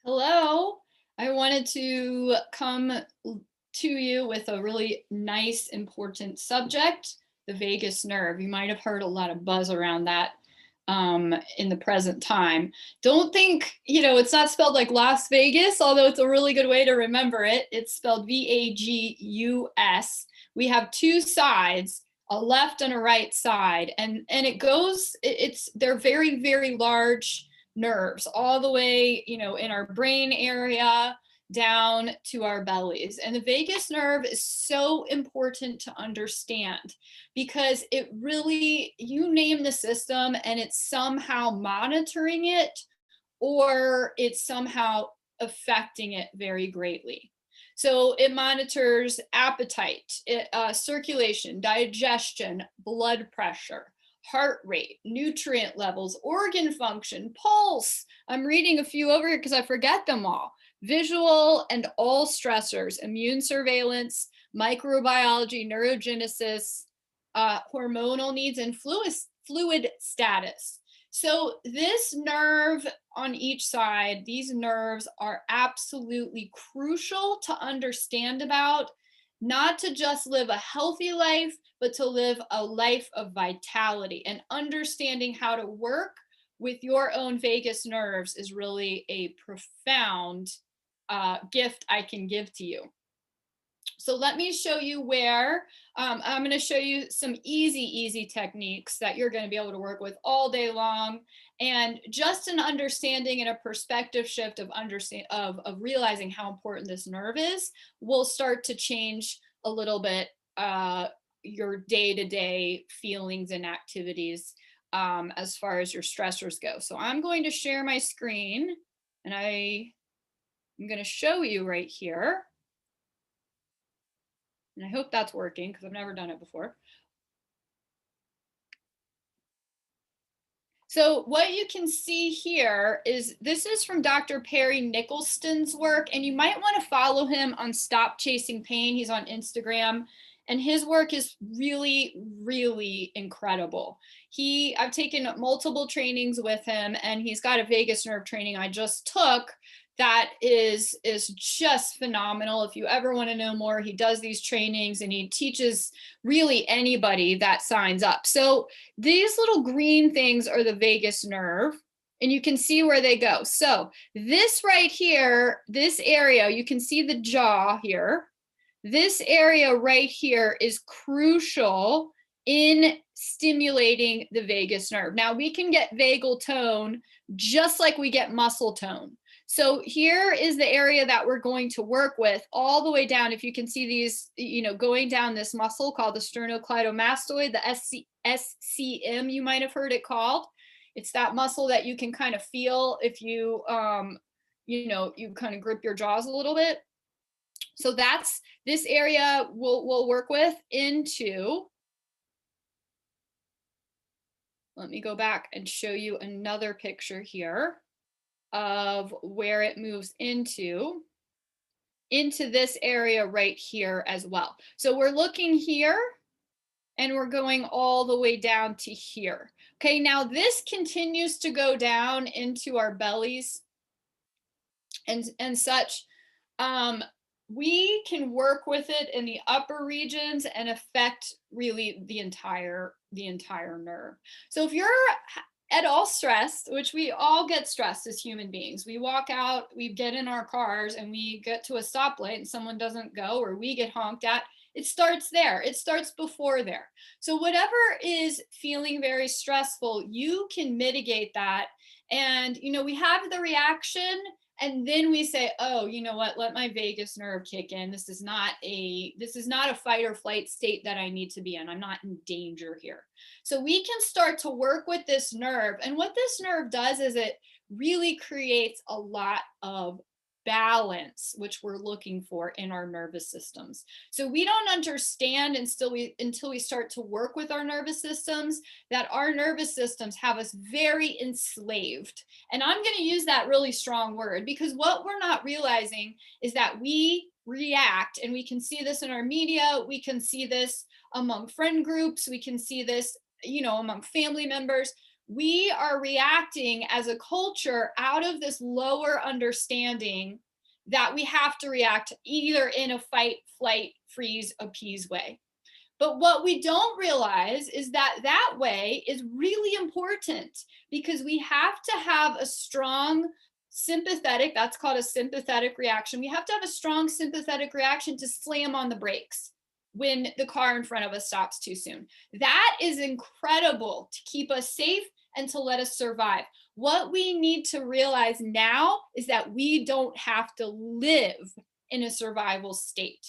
Hello. I wanted to come to you with a really nice, important subject, the vagus nerve. You might have heard a lot of buzz around that in the present time. Don't think, it's not spelled like Las Vegas, although it's a really good way to remember it. It's spelled Vagus. We have two sides, a left and a right side, and it goes, they're very, very large nerves all the way, in our brain area down to our bellies. And the vagus nerve is so important to understand because it really, you name the system and it's somehow monitoring it or it's somehow affecting it very greatly. So it monitors appetite, circulation, digestion, blood pressure, heart rate, nutrient levels, organ function, pulse. I'm reading a few over here because I forget them all. Visual and all stressors, immune surveillance, microbiology, neurogenesis, hormonal needs, and fluid status. So this nerve on each side, these nerves are absolutely crucial to understand about, not to just live a healthy life, but to live a life of vitality. And understanding how to work with your own vagus nerves is really a profound gift I can give to you. So let me show you where I'm going to show you some easy techniques that you're going to be able to work with all day long. And just an understanding and a perspective shift of realizing how important this nerve is will start to change a little bit your day-to-day feelings and activities as far as your stressors go. So I'm going to share my screen and I'm going to show you right here. And I hope that's working because I've never done it before. So what you can see here is this is from Dr. Perry Nicholson's work, and you might want to follow him on Stop Chasing Pain. He's on Instagram, and his work is really incredible. I've taken multiple trainings with him, and he's got a vagus nerve training I just took that is just phenomenal. If you ever want to know more, he does these trainings and he teaches really anybody that signs up. So these little green things are the vagus nerve, and you can see where they go. So this right here, this area, you can see the jaw here. This area right here is crucial in stimulating the vagus nerve. Now we can get vagal tone just like we get muscle tone. So here is the area that we're going to work with all the way down. If you can see these, going down this muscle called the sternocleidomastoid, the SCM, you might have heard it called. It's that muscle that you can kind of feel if you, you kind of grip your jaws a little bit. So that's this area we'll work with into. Let me go back and show you another picture here of where it moves into this area right here as well. So we're looking here and we're going all the way down to here. Okay, now this continues to go down into our bellies and such. We can work with it in the upper regions and affect really the entire nerve. So if you're at all stressed, which we all get stressed as human beings, we walk out, we get in our cars and we get to a stoplight and someone doesn't go, or we get honked at, it starts there. It starts before there. So whatever is feeling very stressful, you can mitigate that. And, we have the reaction and then we say, oh, you know what, let my vagus nerve kick in. This is not a fight or flight state that I need to be in. I'm not in danger here. So we can start to work with this nerve. And what this nerve does is it really creates a lot of balance, which we're looking for in our nervous systems. So we don't understand until we start to work with our nervous systems that our nervous systems have us very enslaved. And I'm going to use that really strong word because what we're not realizing is that we react, and we can see this in our media, we can see this among friend groups, we can see this, among family members. we are reacting as a culture out of this lower understanding that we have to react either in a fight, flight, freeze, appease way. But what we don't realize is that that way is really important, because we have to have a strong sympathetic, that's called a sympathetic reaction. We have to have a strong sympathetic reaction to slam on the brakes when the car in front of us stops too soon. That is incredible to keep us safe and to let us survive. What we need to realize now is that we don't have to live in a survival state.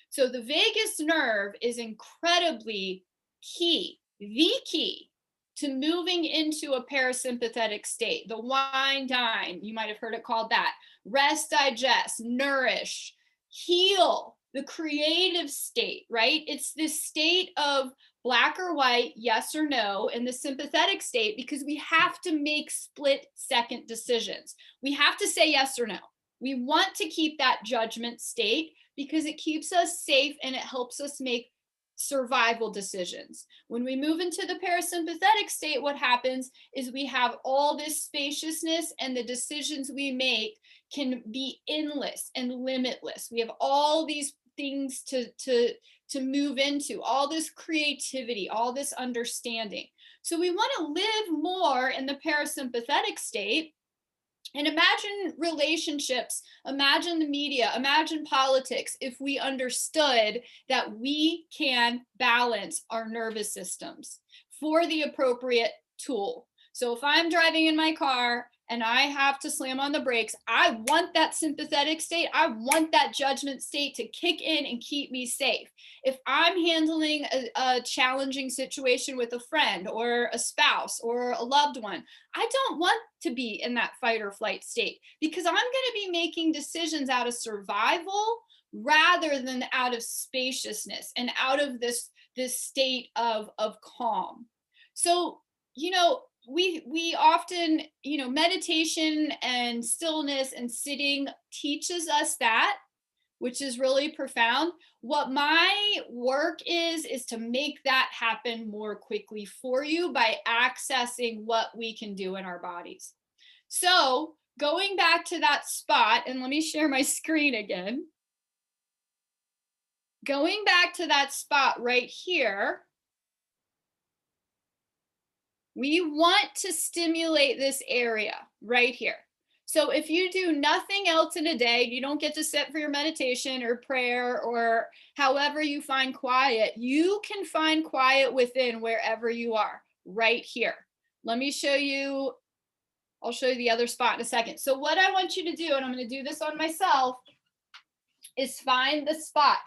So the vagus nerve is incredibly key, the key to moving into a parasympathetic state. The wine, dine, you might have heard it called that. Rest, digest, nourish, heal, the creative state, right? It's this state of black or white, yes or no, in the sympathetic state, because we have to make split-second decisions. We have to say yes or no. We want to keep that judgment state because it keeps us safe and it helps us make survival decisions. When we move into the parasympathetic state, what happens is we have all this spaciousness, and the decisions we make can be endless and limitless. We have all these things to move into, all this creativity, all this understanding. So we want to live more in the parasympathetic state. And imagine relationships, imagine the media, imagine politics, if we understood that we can balance our nervous systems for the appropriate tool. So if I'm driving in my car and I have to slam on the brakes, I want that sympathetic state. I want that judgment state to kick in and keep me safe. If I'm handling a challenging situation with a friend or a spouse or a loved one, I don't want to be in that fight or flight state, because I'm going to be making decisions out of survival rather than out of spaciousness and out of this state of calm. So, we often, meditation and stillness and sitting teaches us that, which is really profound. What my work is to make that happen more quickly for you by accessing what we can do in our bodies. So going back to that spot, and let me share my screen again. Going back to that spot right here, we want to stimulate this area right here. So if you do nothing else in a day, you don't get to sit for your meditation or prayer or however you find quiet, you can find quiet within wherever you are, right here. Let me show you, I'll show you the other spot in a second. So what I want you to do, and I'm going to do this on myself, is find the spot.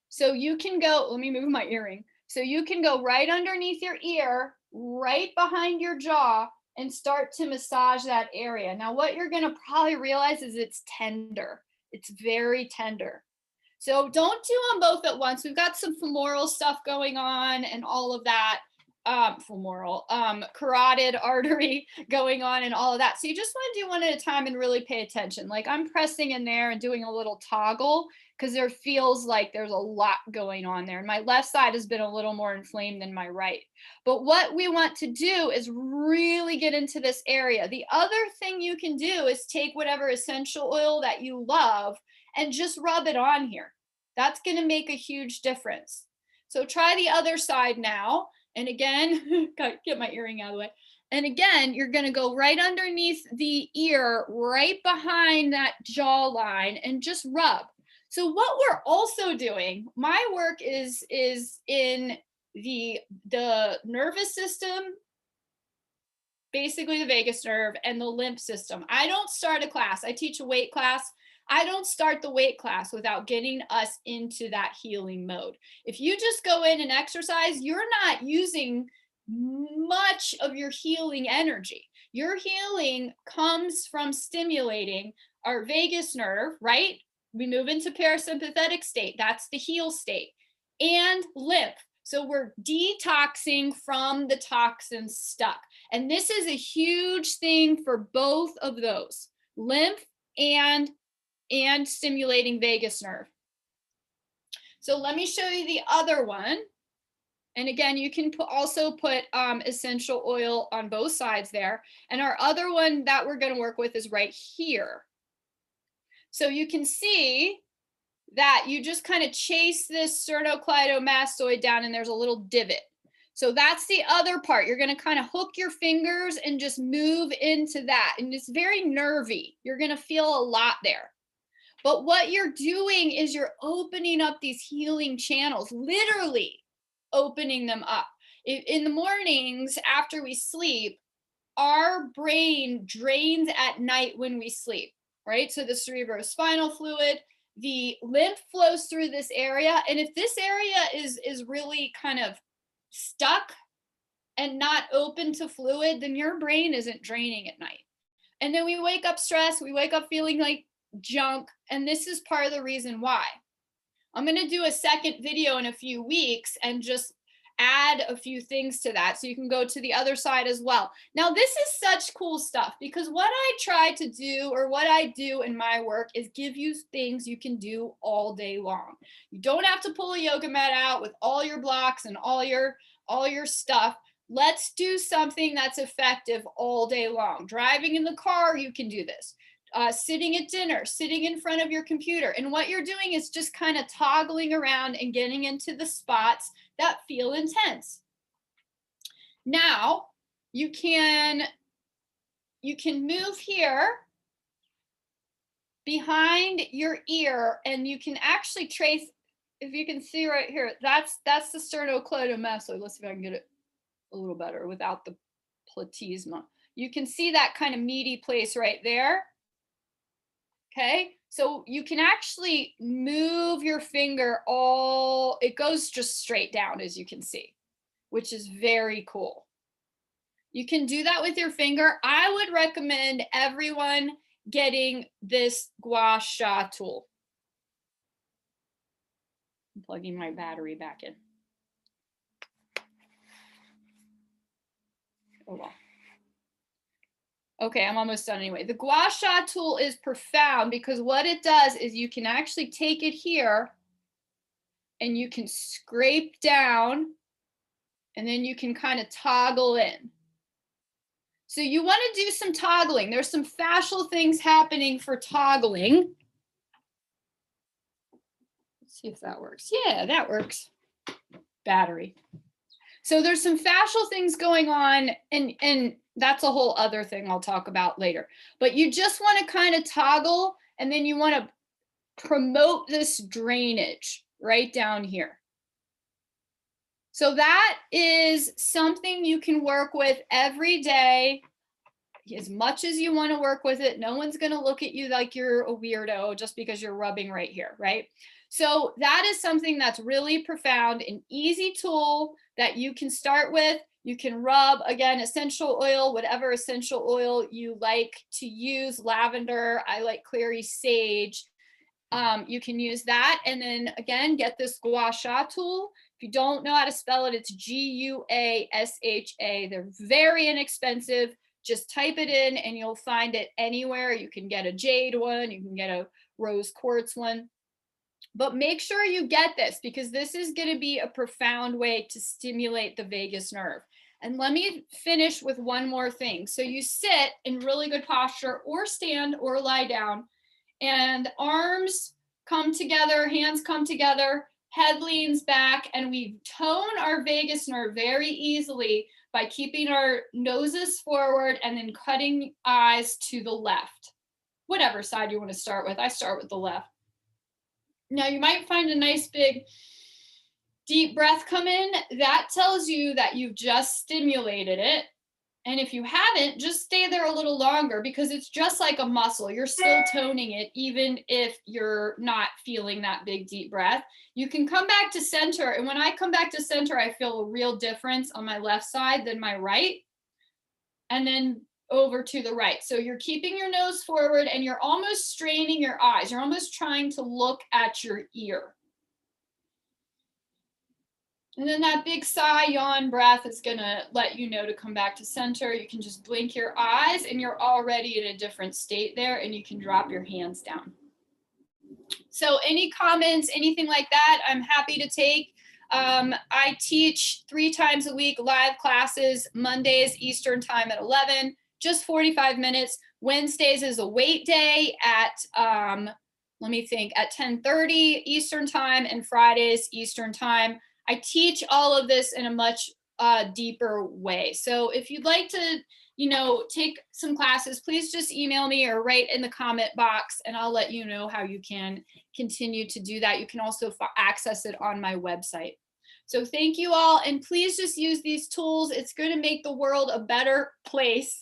So you can go, let me move my earring. So you can go right underneath your ear, right behind your jaw, and start to massage that area. Now, what you're going to probably realize is it's tender. It's very tender. So don't do them both at once. We've got some femoral stuff going on and all of that. Femoral, carotid artery going on and all of that. So you just want to do one at a time and really pay attention. Like I'm pressing in there and doing a little toggle because there feels like there's a lot going on there. And my left side has been a little more inflamed than my right. But what we want to do is really get into this area. The other thing you can do is take whatever essential oil that you love and just rub it on here. That's going to make a huge difference. So try the other side now. And again, get my earring out of the way. And again, you're going to go right underneath the ear, right behind that jawline, and just rub. So what we're also doing, my work is in the nervous system, basically the vagus nerve, and the lymph system. I don't start a class. I teach a weight class. I don't start the weight class without getting us into that healing mode. If you just go in and exercise, you're not using much of your healing energy. Your healing comes from stimulating our vagus nerve, right? We move into parasympathetic state. That's the heal state. And lymph. So we're detoxing from the toxins stuck. And this is a huge thing for both of those, lymph and stimulating vagus nerve. So let me show you the other one. And again, you can also put essential oil on both sides there. And our other one that we're going to work with is right here. So you can see that you just kind of chase this sternocleidomastoid down and there's a little divot. So that's the other part. You're going to kind of hook your fingers and just move into that. And it's very nervy. You're going to feel a lot there. But what you're doing is you're opening up these healing channels, literally opening them up. In the mornings after we sleep, our brain drains at night when we sleep, right? So the cerebrospinal fluid, the lymph flows through this area. And if this area is really kind of stuck and not open to fluid, then your brain isn't draining at night. And then we wake up stressed, we wake up feeling like junk. And this is part of the reason why. I'm going to do a second video in a few weeks and just add a few things to that so you can go to the other side as well. Now, this is such cool stuff because what I try to do, or what I do in my work, is give you things you can do all day long. You don't have to pull a yoga mat out with all your blocks and all your stuff. Let's do something that's effective all day long. Driving in the car, you can do this. Sitting at dinner, sitting in front of your computer. And what you're doing is just kind of toggling around and getting into the spots that feel intense. Now, you can move here behind your ear and you can actually trace, if you can see right here, that's the sternocleidomastoid. Let's see if I can get it a little better without the platysma. You can see that kind of meaty place right there. Okay, so you can actually move your finger it goes just straight down, as you can see, which is very cool. You can do that with your finger. I would recommend everyone getting this gua sha tool. I'm plugging my battery back in. Oh, well. Okay, I'm almost done anyway. The gua sha tool is profound because what it does is you can actually take it here and you can scrape down and then you can kind of toggle in. So you want to do some toggling. There's some fascial things happening for toggling. Let's see if that works. Yeah, that works. Battery. So there's some fascial things going on, and that's a whole other thing I'll talk about later. But you just want to kind of toggle, and then you want to promote this drainage right down here. So that is something you can work with every day, as much as you want to work with it. No one's going to look at you like you're a weirdo just because you're rubbing right here, right? So that is something that's really profound, an easy tool that you can start with. You can rub, again, essential oil, whatever essential oil you like to use. Lavender, I like clary sage. You can use that. And then again, get this gua sha tool. If you don't know how to spell it, it's G-U-A-S-H-A. They're very inexpensive. Just type it in and you'll find it anywhere. You can get a jade one, you can get a rose quartz one. But make sure you get this because this is going to be a profound way to stimulate the vagus nerve. And let me finish with one more thing. So you sit in really good posture or stand or lie down and arms come together, hands come together, head leans back, and we tone our vagus nerve very easily by keeping our noses forward and then cutting eyes to the left. Whatever side you want to start with. I start with the left. Now you might find a nice big deep breath come in. That tells you that you've just stimulated it. And if you haven't, just stay there a little longer because it's just like a muscle. You're still toning it even if you're not feeling that big deep breath. You can come back to center. And when I come back to center, I feel a real difference on my left side than my right. And then over to the right. So you're keeping your nose forward and you're almost straining your eyes. You're almost trying to look at your ear. And then that big sigh, yawn breath is going to let you know to come back to center. You can just blink your eyes and you're already in a different state there and you can drop your hands down. So any comments, anything like that, I'm happy to take. I teach 3 times a week live classes, Mondays, Eastern time at 11, just 45 minutes. Wednesdays is a weight day at, let me think, at 10:30 Eastern time, and Fridays Eastern time. I teach all of this in a much deeper way. So if you'd like to, take some classes, please just email me or write in the comment box, and I'll let you know how you can continue to do that. You can also access it on my website. So thank you all, and please just use these tools. It's going to make the world a better place.